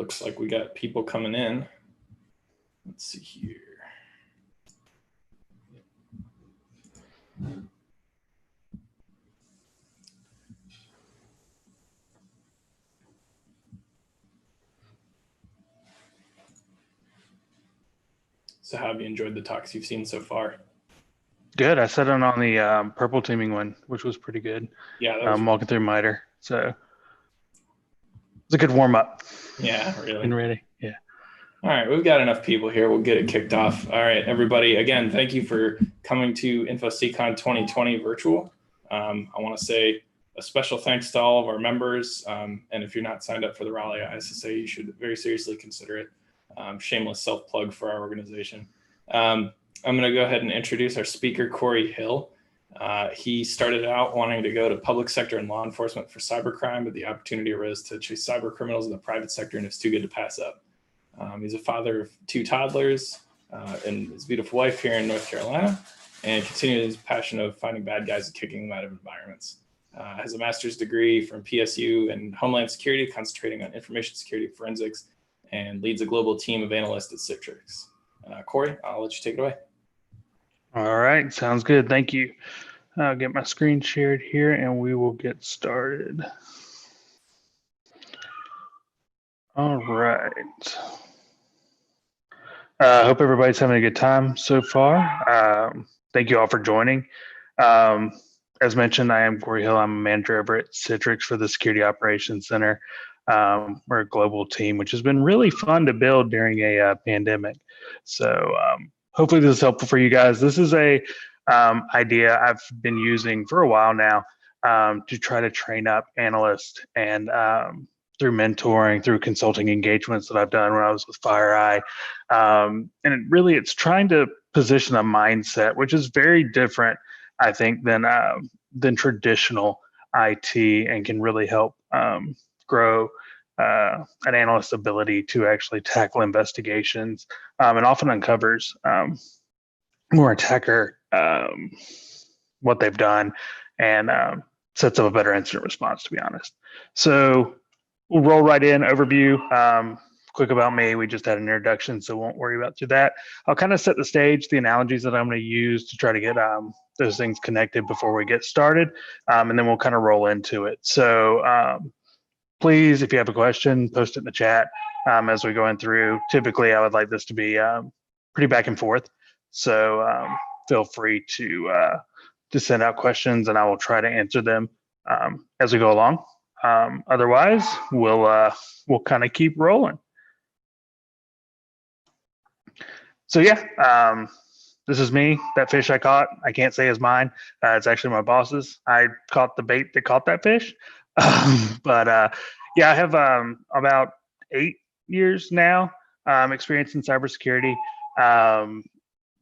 looks like we got people coming in. Let's see here. So how have you enjoyed the talks you've seen so far? Good. I sat in on the purple teaming one, which was pretty good. Yeah, that was walking through MITRE. So it's a good warm up. Yeah, really. And ready. Yeah. All right, we've got enough people here. We'll get it kicked off. All right, everybody. Again, thank you for coming to InfoSeCon 2020 virtual. I want to say a special thanks to all of our members. And if you're not signed up for the Raleigh ISSA, you should very seriously consider it. Shameless self-plug for our organization. I'm going to go ahead and introduce our speaker, Corey Hill. He started out wanting to go to public sector and law enforcement for cybercrime, but the opportunity arose to chase cyber criminals in the private sector, and it's too good to pass up. He's a father of 2 toddlers and his beautiful wife here in North Carolina, and continued his passion of finding bad guys and kicking them out of environments. Has a master's degree from PSU in Homeland Security, concentrating on information security forensics, and leads a global team of analysts at Citrix. Corey, I'll let you take it away. All right, sounds good. Thank you. I'll get my screen shared here and we will get started. All right. Hope everybody's having a good time so far. Thank you all for joining. As mentioned, I am Corey Hill. I'm a manager over at Citrix for the Security Operations Center. We're a global team, which has been really fun to build during a pandemic. So hopefully this is helpful for you guys. This is a idea I've been using for a while now to try to train up analysts, and through mentoring, through consulting engagements that I've done when I was with FireEye. And it's trying to position a mindset, which is very different, I think, than traditional IT, and can really help grow an analyst's ability to actually tackle investigations, and often uncovers more attacker what they've done, and sets up a better incident response, to be honest. So we'll roll right in. Overview. Quick about me. We just had an introduction, so won't worry about through that. I'll kind of set the stage, the analogies that I'm going to use to try to get those things connected before we get started, and then we'll kind of roll into it. So please, if you have a question, post it in the chat as we're going through. Typically, I would like this to be pretty back and forth. So feel free to send out questions, and I will try to answer them as we go along. Otherwise, we'll kind of keep rolling. So yeah, this is me. That fish I caught, I can't say is mine. It's actually my boss's. I caught the bait that caught that fish. But yeah, I have about 8 years now experience in cybersecurity,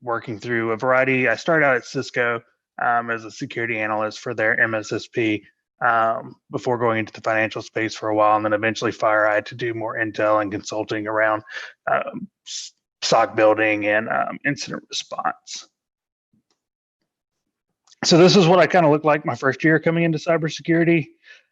working through a variety. I started out at Cisco as a security analyst for their MSSP before going into the financial space for a while, and then eventually FireEye to do more intel and consulting around SOC building and incident response. So this is what I kind of looked like my first year coming into cybersecurity.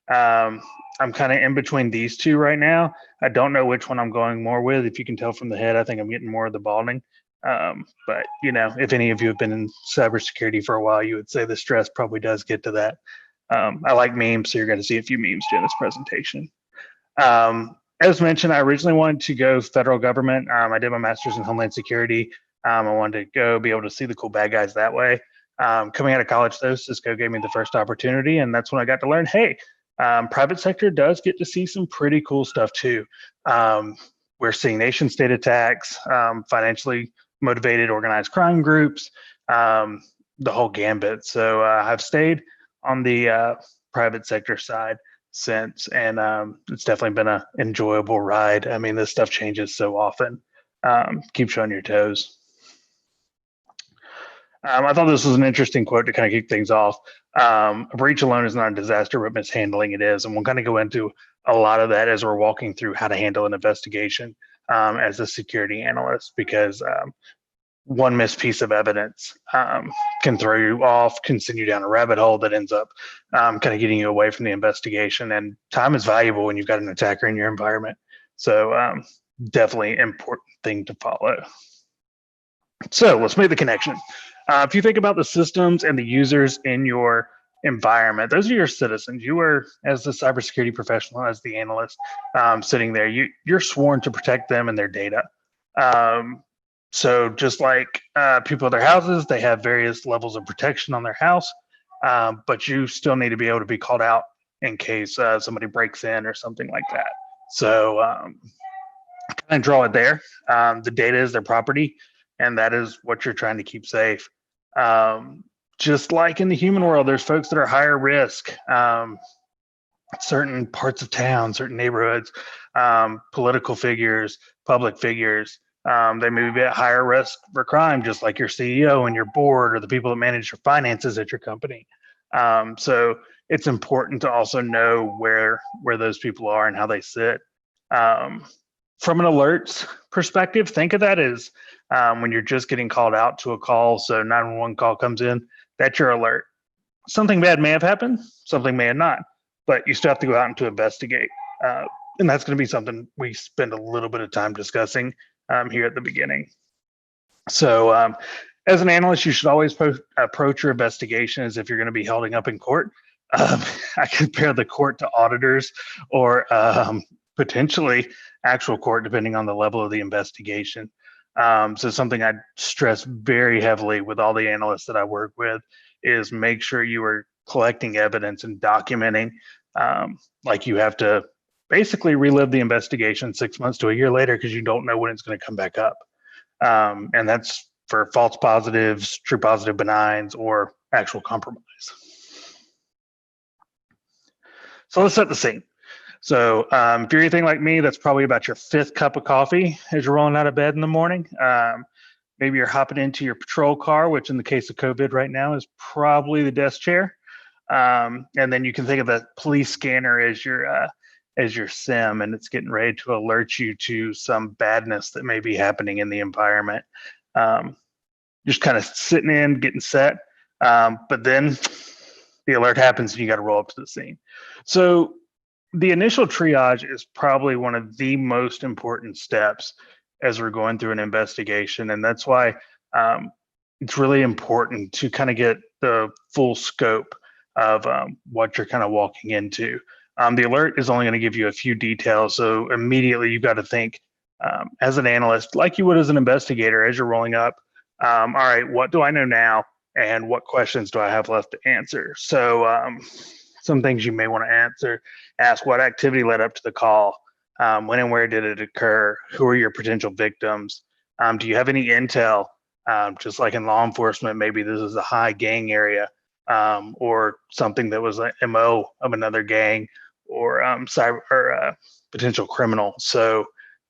I'm kind of in between these two right now. I don't know which one I'm going more with. If you can tell from the head, I think I'm getting more of the balding. But you know, if any of you have been in cybersecurity for a while, you would say the stress probably does get to that. I like memes, so you're going to see a few memes during this presentation. As mentioned, I originally wanted to go federal government. I did my master's in Homeland Security. I wanted to go be able to see the cool bad guys that way. Coming out of college, though, Cisco gave me the first opportunity, and that's when I got to learn, hey, private sector does get to see some pretty cool stuff too. We're seeing nation state attacks, financially motivated organized crime groups, the whole gambit. So I've stayed on the private sector side since, and it's definitely been an enjoyable ride. I mean, this stuff changes so often. Keep you on your toes. I thought this was an interesting quote to kind of kick things off. A breach alone is not a disaster, but mishandling it is. And we'll kind of go into a lot of that as we're walking through how to handle an investigation as a security analyst, because one missed piece of evidence can throw you off, can send you down a rabbit hole that ends up kind of getting you away from the investigation. And time is valuable when you've got an attacker in your environment. So definitely important thing to follow. So let's make the connection. If you think about the systems and the users in your environment, those are your citizens. You are, as the cybersecurity professional, as the analyst, sitting there, you're sworn to protect them and their data. So just like people at their houses, they have various levels of protection on their house, but you still need to be able to be called out in case somebody breaks in or something like that. So kind of draw it there. The data is their property, and that is what you're trying to keep safe. Just like in the human world, there's folks that are higher risk. Certain parts of town, certain neighborhoods, political figures, public figures, they may be at higher risk for crime, just like your CEO and your board or the people that manage your finances at your company. So it's important to also know where those people are and how they sit. From an alerts perspective, think of that as when you're just getting called out to a call. So 911 call comes in, that's your alert. Something bad may have happened, something may have not, but you still have to go out and to investigate. And that's going to be something we spend a little bit of time discussing here at the beginning. So as an analyst, you should always approach your investigation as if you're going to be holding up in court. I compare the court to auditors or potentially actual court, depending on the level of the investigation. So something I stress very heavily with all the analysts that I work with is make sure you are collecting evidence and documenting. Like you have to basically relive the investigation 6 months to a year later because you don't know when it's going to come back up. And that's for false positives, true positive benigns, or actual compromise. So let's set the scene. So if you're anything like me, that's probably about your 5th cup of coffee as you're rolling out of bed in the morning. Maybe you're hopping into your patrol car, which in the case of COVID right now is probably the desk chair. And then you can think of the police scanner as your SIM, and it's getting ready to alert you to some badness that may be happening in the environment. Just kind of sitting in, getting set. But then the alert happens and you got to roll up to the scene. So the initial triage is probably one of the most important steps as we're going through an investigation. And that's why it's really important to kind of get the full scope of what you're kind of walking into. The alert is only going to give you a few details. So immediately you've got to think as an analyst, like you would as an investigator, as you're rolling up, all right, what do I know now? And what questions do I have left to answer? So some things you may want to ask what activity led up to the call? When and where did it occur? Who are your potential victims? Do you have any intel? Just like in law enforcement, maybe this is a high gang area or something that was an MO of another gang or cyber or potential criminal. So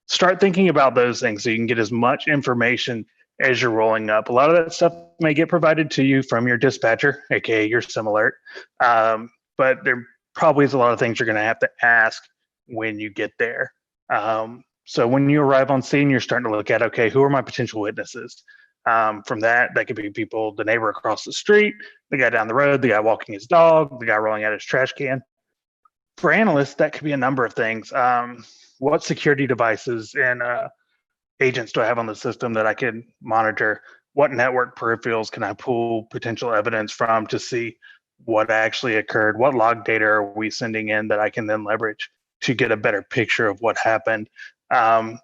start thinking about those things so you can get as much information as you're rolling up. A lot of that stuff may get provided to you from your dispatcher, aka your SIM alert. But there probably is a lot of things you're going to have to ask when you get there. So when you arrive on scene, you're starting to look at, okay, who are my potential witnesses? From that could be people, the neighbor across the street, the guy down the road, the guy walking his dog, the guy rolling out his trash can. For analysts, that could be a number of things. What security devices and agents do I have on the system that I can monitor? What network peripherals can I pull potential evidence from to see what actually occurred? What log data are we sending in that I can then leverage to get a better picture of what happened?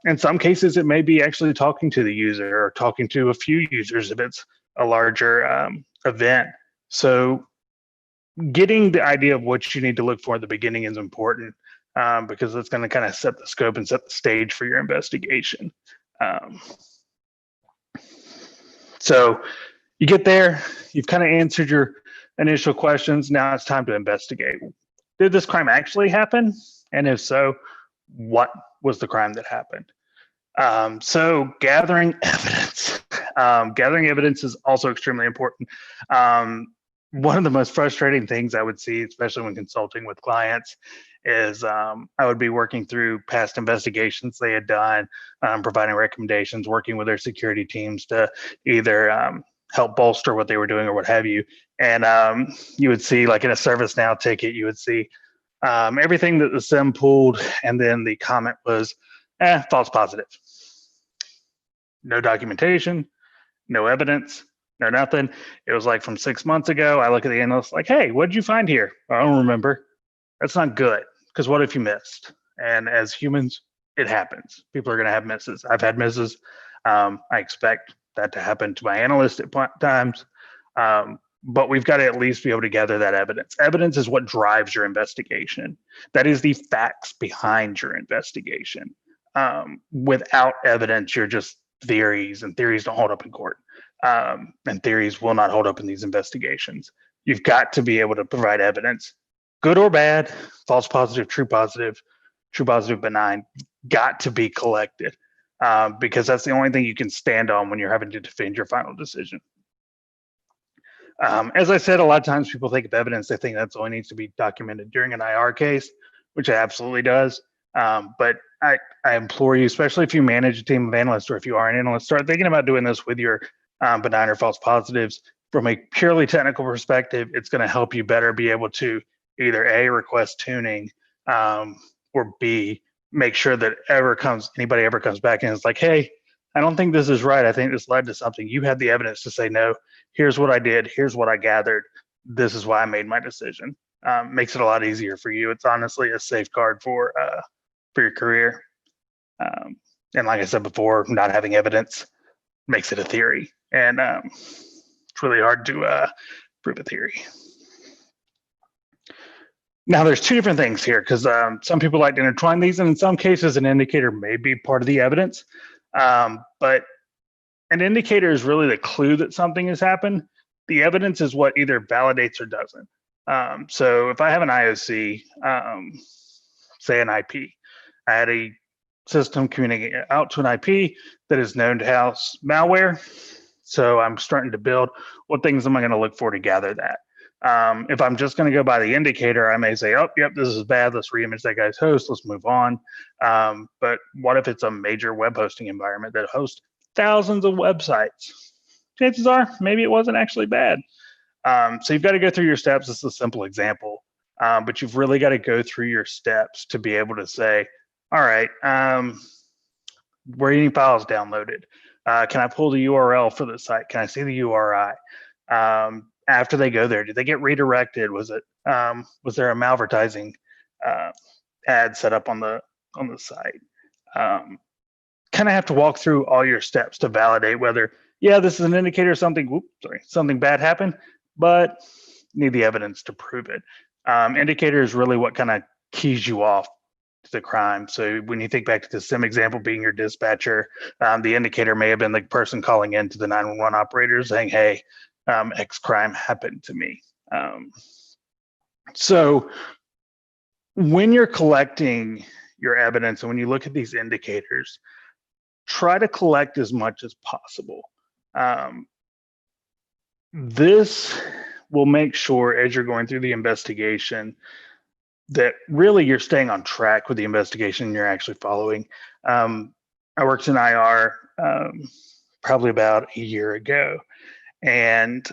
In some cases, it may be actually talking to the user or talking to a few users if it's a larger event. So getting the idea of what you need to look for at the beginning is important because it's going to kind of set the scope and set the stage for your investigation. So you get there, you've kind of answered your initial questions. Now it's time to investigate. Did this crime actually happen? And if so, what was the crime that happened? So gathering evidence. Gathering evidence is also extremely important. One of the most frustrating things I would see, especially when consulting with clients, is I would be working through past investigations they had done, providing recommendations, working with their security teams to either help bolster what they were doing or what have you. And you would see, like in a ServiceNow ticket, you would see everything that the SIM pulled, and then the comment was False positive. No documentation, no evidence, no nothing. It was like from 6 months ago. I look at the analyst like, hey, what did you find here? I don't remember. That's not good, because what if you missed? And as humans, it happens. People are going to have misses. I've had misses. I expect that to happen to my analyst at times. But we've got to at least be able to gather that evidence. Evidence is what drives your investigation. That is the facts behind your investigation. Without evidence, you're just theories, and theories don't hold up in court. And theories will not hold up in these investigations. You've got to be able to provide evidence, good or bad, false positive, true positive, benign, got to be collected, because that's the only thing you can stand on when you're having to defend your final decision. As I said, a lot of times people think of evidence, they think that's only needs to be documented during an IR case, which it absolutely does. But I implore you, especially if you manage a team of analysts or if you are an analyst, start thinking about doing this with your benign or false positives. From a purely technical perspective, it's going to help you better be able to either A, request tuning, or B, make sure that anybody ever comes back and is like, hey, I don't think this is right. I think this led to something. You had the evidence to say, no, here's what I did. Here's what I gathered. This is why I made my decision. Makes it a lot easier for you. It's honestly a safeguard for your career. And like I said before, not having evidence makes it a theory. And it's really hard to prove a theory. Now, there's two different things here, because some people like to intertwine these, and in some cases, an indicator may be part of the evidence. But an indicator is really the clue that something has happened. The evidence is what either validates or doesn't. So if I have an IOC, say an IP, I had a system communicating out to an IP that is known to house malware. So I'm starting to build, what things am I going to look for to gather that? If I'm just going to go by the indicator, I may say, oh, yep, this is bad. Let's reimage that guy's host. Let's move on. But what if it's a major web hosting environment that hosts thousands of websites? Chances are maybe it wasn't actually bad. So you've got to go through your steps. This is a simple example, but you've really got to go through your steps to be able to say, all right, were any files downloaded? Can I pull the URL for the site? Can I see the URI? After they go there, did they get redirected? Was there a malvertising ad set up on the site? Kind of have to walk through all your steps to validate whether, yeah, this is an indicator something bad happened, but need the evidence to prove it. Indicator is really what kind of keys you off to the crime. So when you think back to the SIM example being your dispatcher, the indicator may have been the person calling in to the 911 operator saying, hey, X crime happened to me. So when you're collecting your evidence and when you look at these indicators, try to collect as much as possible. This will make sure as you're going through the investigation that really you're staying on track with the investigation you're actually following. I worked in IR probably about a year ago, and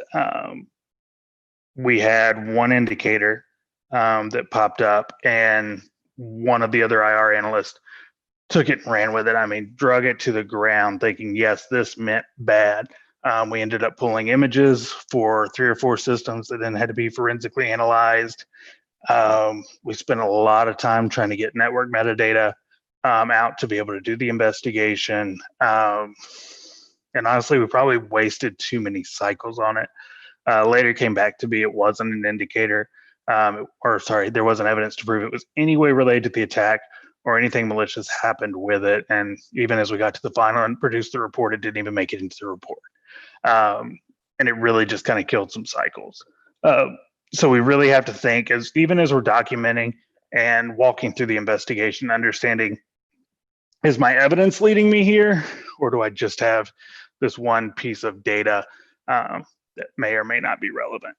we had one indicator that popped up, and one of the other IR analysts took it and ran with it. I mean, drug it to the ground thinking, yes, this meant bad. We ended up pulling images for 3 or 4 systems that then had to be forensically analyzed. We spent a lot of time trying to get network metadata out to be able to do the investigation. And honestly, we probably wasted too many cycles on it. Later came back to be it wasn't an indicator, there wasn't evidence to prove it was any way related to the attack or anything malicious happened with it. And even as we got to the final and produced the report, it didn't even make it into the report. And it really just kind of killed some cycles. So we really have to think, even as we're documenting and walking through the investigation, understanding, is my evidence leading me here, or do I just have this one piece of data that may or may not be relevant?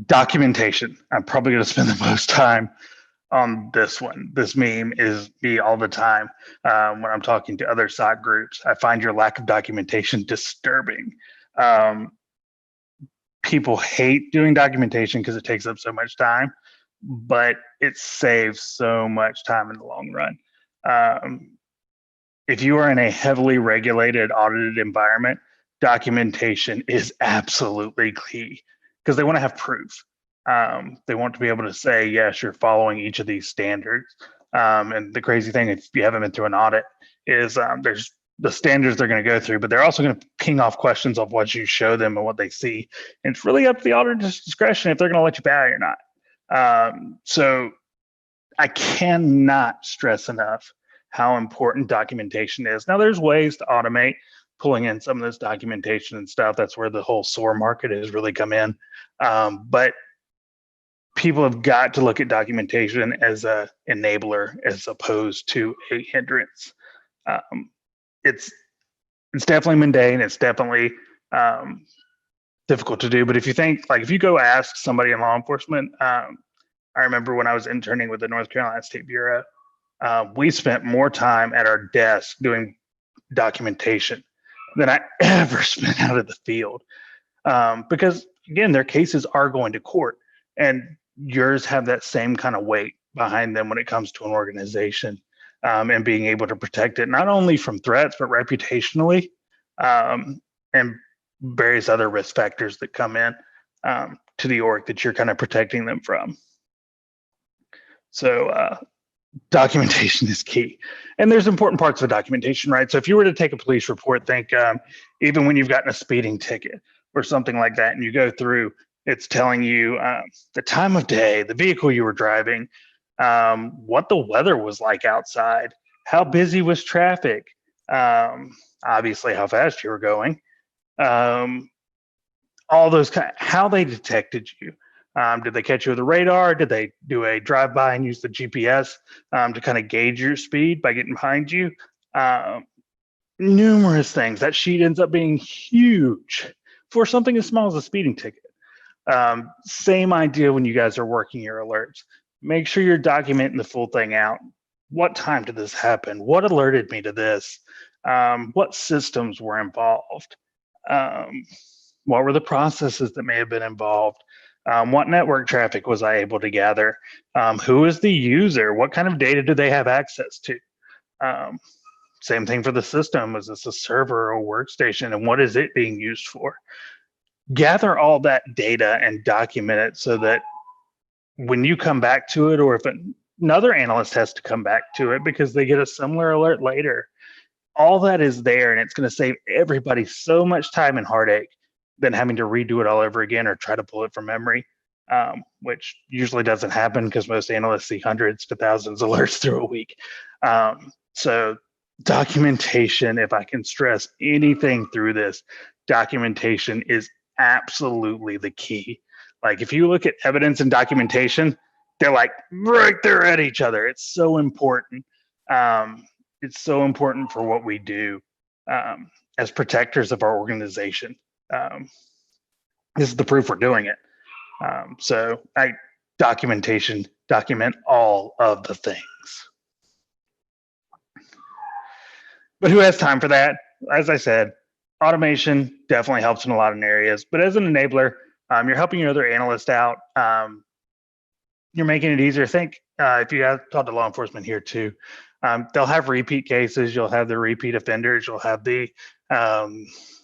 Documentation. I'm probably going to spend the most time on this one. This meme is me all the time when I'm talking to other SOC groups. I find your lack of documentation disturbing. People hate doing documentation because it takes up so much time. but it saves so much time in the long run. If you are in a heavily regulated, audited environment, documentation is absolutely key because they want to have proof. They want to be able to say, yes, you're following each of these standards. And the crazy thing, if you haven't been through an audit, is there's the standards they're going to go through, but they're also going to ping off questions of what you show them and what they see. And it's really up to the auditor's discretion if they're going to let you buy or not. So I cannot stress enough how important documentation is. Now, there's ways to automate pulling in some of this documentation and stuff. That's where the whole SOAR market has really come in. But people have got to look at documentation as a enabler as opposed to a hindrance. It's definitely mundane. It's definitely difficult to do. But if you think, like, if you go ask somebody in law enforcement, I remember when I was interning with the North Carolina State Bureau, we spent more time at our desk doing documentation than I ever spent out of the field. Because again, their cases are going to court, and yours have that same kind of weight behind them when it comes to an organization, and being able to protect it, not only from threats, but reputationally, and various other risk factors that come in to the org that you're kind of protecting them from. So documentation is key. And there's important parts of documentation, right? So if you were to take a police report, think even when you've gotten a speeding ticket or something like that, and you go through, it's telling you the time of day, the vehicle you were driving, what the weather was like outside, how busy was traffic, obviously how fast you were going, all those how they detected you. Did they catch you with a radar? Did they do a drive-by and use the GPS to kind of gauge your speed by getting behind you? Numerous things. That sheet ends up being huge for something as small as a speeding ticket. Same idea when you guys are working your alerts. Make sure you're documenting the full thing out. What time did this happen? What alerted me to this? What systems were involved? What were the processes that may have been involved? What network traffic was I able to gather? Who is the user? What kind of data do they have access to? Same thing for the system. Is this a server or a workstation? And what is it being used for? Gather all that data and document it so that when you come back to it, or if another analyst has to come back to it because they get a similar alert later, all that is there, and it's going to save everybody so much time and heartache than having to redo it all over again or try to pull it from memory, which usually doesn't happen because most analysts see hundreds to thousands of alerts through a week. So documentation, if I can stress anything through this, documentation is absolutely the key. Like if you look at evidence and documentation, they're like right there at each other. It's so important. It's so important for what we do as protectors of our organization. This is the proof we're doing it. So documentation, document all of the things. But who has time for that? As I said, automation definitely helps in a lot of areas, but as an enabler, you're helping your other analysts out. You're making it easier. Think if you have talked to law enforcement here too, they'll have repeat cases. You'll have the repeat offenders. You'll have the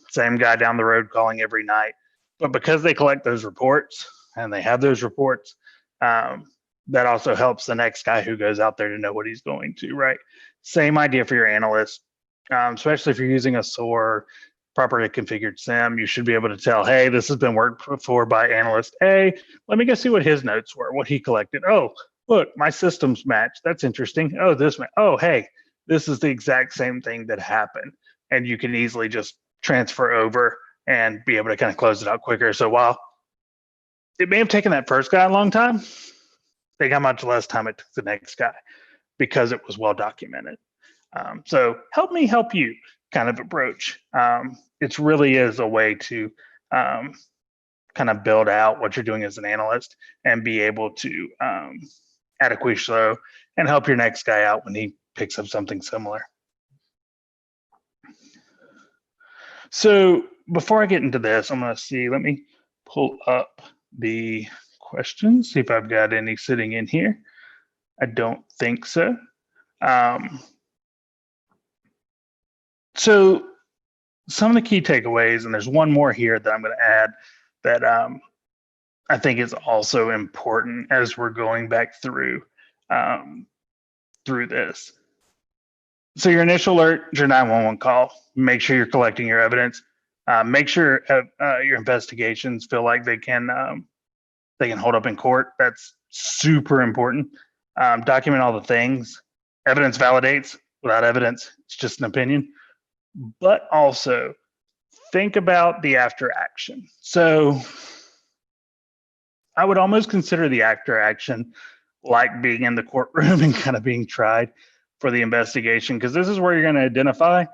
same guy down the road calling every night. But because they collect those reports and they have those reports, that also helps the next guy who goes out there to know what he's going to, right? Same idea for your analyst, especially if you're using a SOAR, properly configured SIM, you should be able to tell, hey, this has been worked for by analyst A. Let me go see what his notes were, what he collected. Oh, look, my systems match. That's interesting. Oh, oh, hey, this is the exact same thing that happened. And you can easily just transfer over and be able to kind of close it out quicker. So while it may have taken that first guy a long time, think how much less time it took the next guy because it was well documented. So help me help you kind of approach. It really is a way to kind of build out what you're doing as an analyst and be able to adequately show and help your next guy out when he picks up something similar. So before I get into this, I'm going to see, let me pull up the questions. See if I've got any sitting in here. I don't think so. So some of the key takeaways, and there's one more here that I'm going to add that I think is also important as we're going back through this. So your initial alert, your 911 call, make sure you're collecting your evidence. Make sure your investigations feel like they can hold up in court. That's super important. Document all the things. Evidence validates. Without evidence, it's just an opinion. But also think about the after action. So I would almost consider the after action like being in the courtroom and kind of being tried for the investigation, because this is where you're going to identify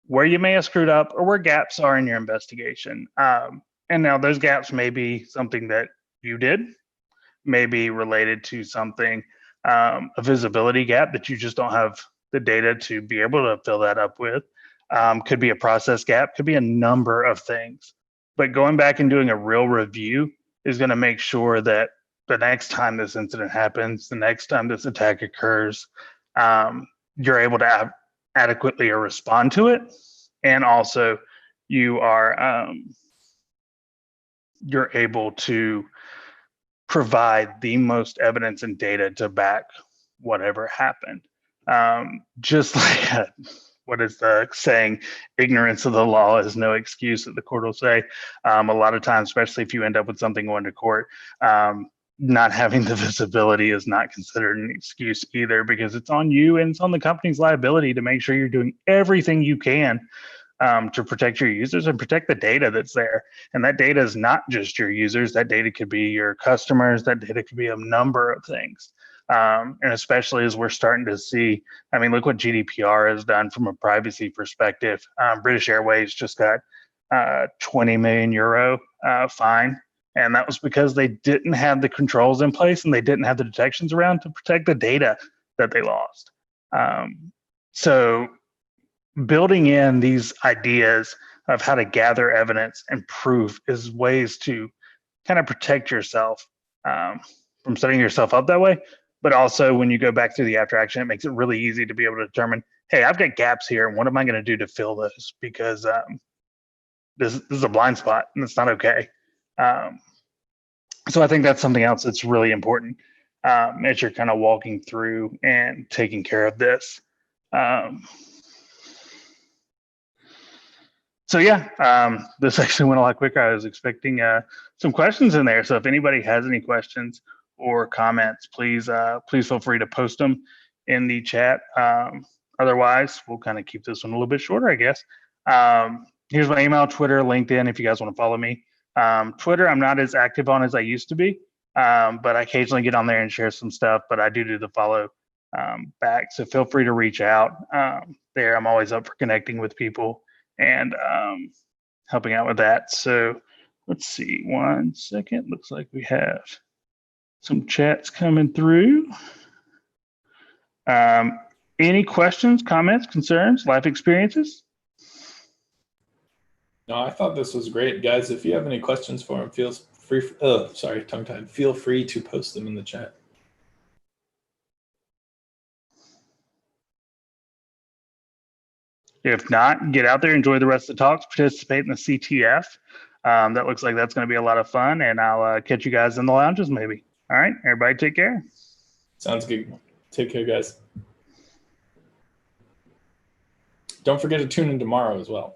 where you may have screwed up or where gaps are in your investigation. And now those gaps may be something that you did, may be related to something, a visibility gap that you just don't have the data to be able to fill that up with. Could be a process gap, could be a number of things. But going back and doing a real review is going to make sure that the next time this incident happens, the next time this attack occurs, you're able to adequately respond to it. And also you are, you're able to provide the most evidence and data to back whatever happened. Just like what is the saying? Ignorance of the law is no excuse, that the court will say. A lot of times, especially if you end up with something going to court, not having the visibility is not considered an excuse either, because it's on you and it's on the company's liability to make sure you're doing everything you can to protect your users and protect the data that's there. And that data is not just your users. That data could be your customers. That data could be a number of things. And especially as we're starting to see, I mean, look what GDPR has done from a privacy perspective. British Airways just got €20 million fine. And that was because they didn't have the controls in place and they didn't have the detections around to protect the data that they lost. So building in these ideas of how to gather evidence and proof is ways to kind of protect yourself from setting yourself up that way. But also when you go back through the after action, it makes it really easy to be able to determine, hey, I've got gaps here, and what am I going to do to fill those? Because this is a blind spot and it's not okay. So I think that's something else that's really important as you're kind of walking through and taking care of this. So yeah, this actually went a lot quicker. I was expecting some questions in there. So if anybody has any questions or comments, please feel free to post them in the chat. Otherwise, we'll kind of keep this one a little bit shorter, I guess. Here's my email, Twitter, LinkedIn, if you guys want to follow me. Twitter, I'm not as active on as I used to be, but I occasionally get on there and share some stuff, but I do the follow back. So feel free to reach out there. I'm always up for connecting with people and helping out with that. So let's see, 1 second. Looks like we have some chats coming through. Any questions, comments, concerns, life experiences? No, I thought this was great, guys. If you have any questions for him, feel free to post them in the chat. If not, get out there, enjoy the rest of the talks, participate in the CTF. That looks like that's going to be a lot of fun, and I'll catch you guys in the lounges maybe. All right, everybody take care. Sounds good. Take care, guys. Don't forget to tune in tomorrow as well.